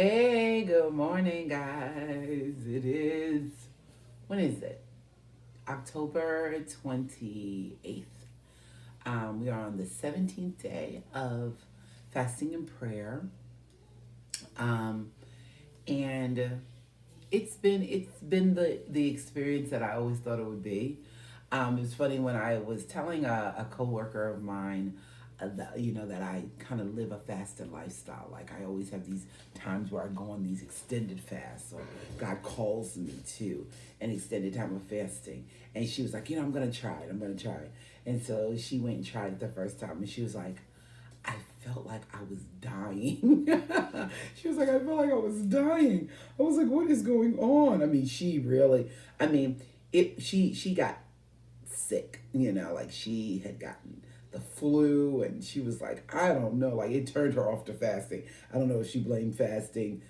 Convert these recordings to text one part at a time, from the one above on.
Hey, good morning, guys. When is it? October 28th. We are on the 17th day of fasting and prayer. Um, and it's been the experience that I always thought it would be. It was funny when I was telling a coworker of mine that I kind of live a fasted lifestyle. Like I always have these times where I go on these extended fasts, or God calls me to an extended time of fasting. And she was like, I'm gonna try it. I'm gonna try it. And so she went and tried it the first time, and she was like, I felt like I was dying. She was like, I felt like I was dying. I was like, what is going on? I mean, she really, I mean, she got sick, like she had gotten the flu, and she was like, I don't know, like it turned her off to fasting. I don't know if she blamed fasting,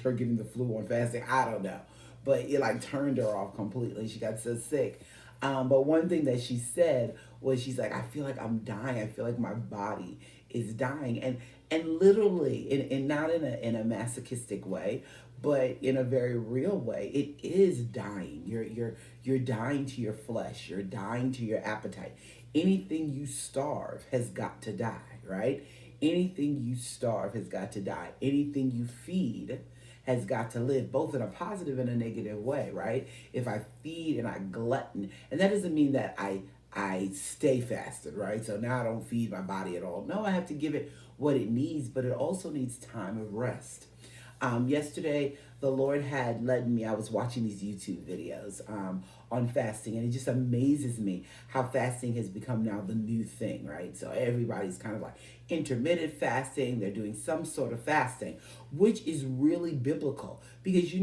her getting the flu on fasting. I don't know. But it like turned her off completely. She got so sick. But one thing that she said was, she's like, I feel like I'm dying. I feel like my body is dying. And literally, in not in a masochistic way, but in a very real way, it is dying. You're dying to your flesh. You're dying to your appetite. Anything you starve has got to die, right? Anything you starve has got to die. Anything you feed has got to live, both in a positive and a negative way, right? If I feed and I glutton, and that doesn't mean that I stay fasted, right? So now I don't feed my body at all. No, I have to give it what it needs, but it also needs time of rest. Yesterday, the Lord had led me. I was watching these YouTube videos on fasting, and it just amazes me how fasting has become now the new thing, right? So everybody's kind of like intermittent fasting. They're doing some sort of fasting, which is really biblical, because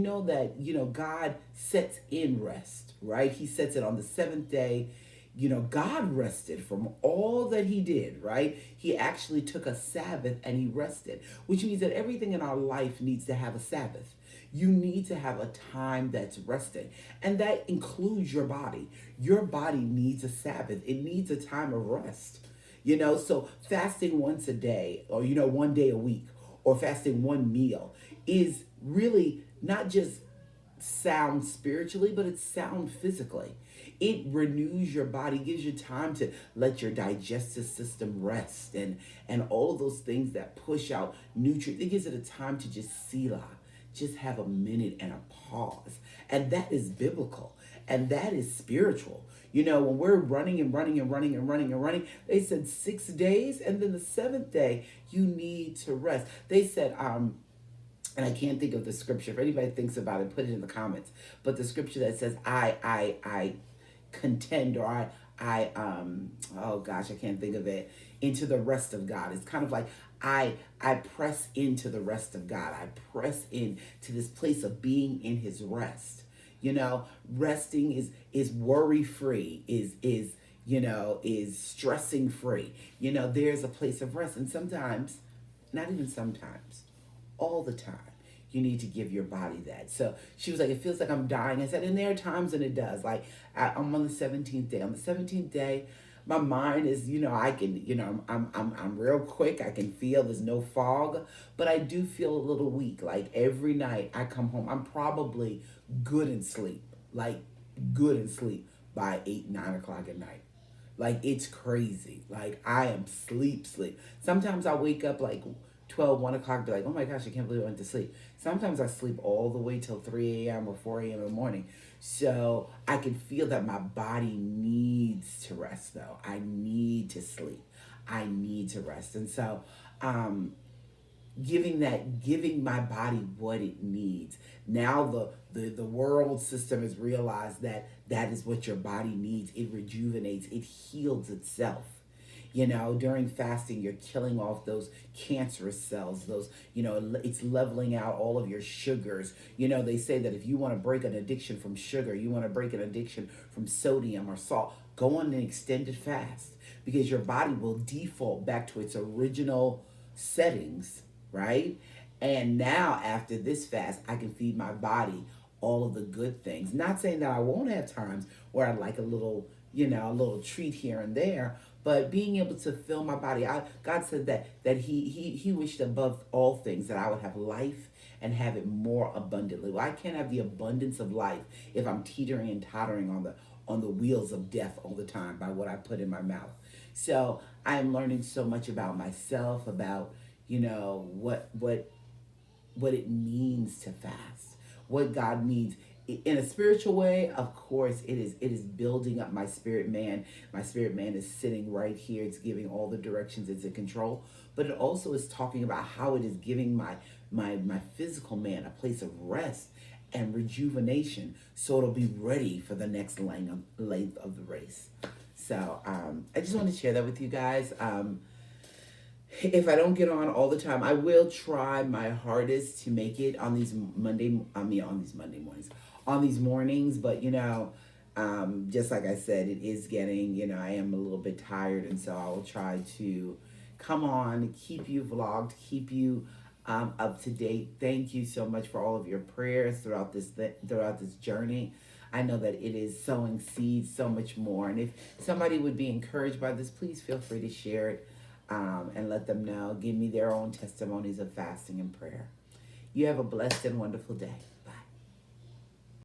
God sets in rest, right? He sets it on the seventh day. God rested from all that he did, right? He actually took a Sabbath and he rested, which means that everything in our life needs to have a Sabbath. You need to have a time that's resting, and that includes your body. Your body needs a Sabbath, it needs a time of rest. So fasting once a day, or, one day a week, or fasting one meal is really not just sound spiritually, but it's sound physically. It renews your body, gives you time to let your digestive system rest, and all of those things that push out nutrients. It gives it a time to just selah, just have a minute and a pause. And that is biblical, and that is spiritual. When we're running and running and running and running and running, they said 6 days, and then the seventh day you need to rest. They said, and I can't think of the scripture. If anybody thinks about it, put it in the comments. But the scripture that says, I contend, or oh gosh, I can't think of it, into the rest of God. It's kind of like, I press into the rest of God. I press in to this place of being in his rest. Resting is worry free, is stressing free. There's a place of rest. And sometimes, not even sometimes, all the time, you need to give your body that. So she was like, it feels like I'm dying. I said, and there are times when it does. Like I'm on the 17th day. On the 17th day, my mind is, I can, I'm real quick. I can feel there's no fog, but I do feel a little weak. Like every night I come home, I'm probably good in sleep, like good in sleep by 8, 9 o'clock at night. Like it's crazy. Like I am sleep. Sometimes I wake up like 12, 1 o'clock, be like, oh my gosh, I can't believe I went to sleep. Sometimes I sleep all the way till 3 a.m. or 4 a.m. in the morning. So I can feel that my body needs to rest, though. I need to sleep. I need to rest. And so, um, giving my body what it needs. Now the world system has realized that that is what your body needs. It rejuvenates, it heals itself. During fasting, you're killing off those cancerous cells. It's leveling out all of your sugars. They say that if you want to break an addiction from sugar, you want to break an addiction from sodium or salt, go on an extended fast, because your body will default back to its original settings, right? And now, after this fast, I can feed my body all of the good things. Not saying that I won't have times where I like a little treat here and there, but being able to fill my body. God said that he wished above all things that I would have life and have it more abundantly. Well, I can't have the abundance of life if I'm teetering and tottering on the wheels of death all the time by what I put in my mouth. So I am learning so much about myself, about what it means to fast, what God means in a spiritual way. Of course, it is building up my spirit man. My spirit man is sitting right here. It's giving all the directions. It's in control, but it also is talking about how it is giving my physical man a place of rest and rejuvenation, so it'll be ready for the next length of the race. So I just want to share that with you guys. If I don't get on all the time, I will try my hardest to make it on these Monday mornings, on these mornings. But just like I said, it is getting, I am a little bit tired, and so I will try to come on, keep you vlogged, keep you up to date. Thank you so much for all of your prayers throughout this journey. I know that it is sowing seeds so much more, and if somebody would be encouraged by this, please feel free to share it. And let them know. Give me their own testimonies of fasting and prayer. You have a blessed and wonderful day.